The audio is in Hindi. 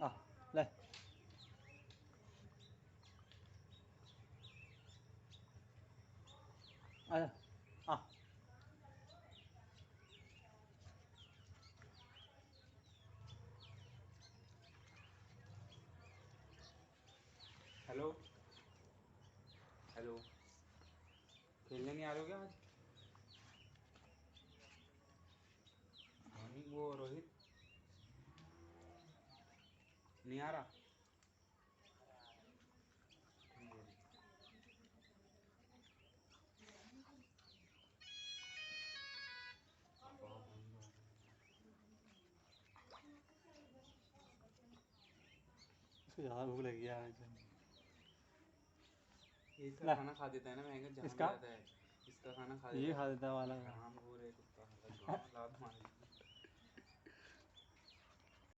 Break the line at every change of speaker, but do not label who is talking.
आ ले। आजा आ।
हेलो हेलो, खेलने नहीं आ रहे हो क्या आज? धोनी वो रोहित नहीं आ रहा? ठीक है। पापा का फोन तो आ रहा
इसको ज़्यादा भूख लगी है आज।
है। इसका
ले
खाना खा देता है ना महंगा, जहाँ भी
इसका
जाता है इसका खाना खा देता
ये
है।
खा देता है वाला।
हराम हो रहे कुत्ता, लात मार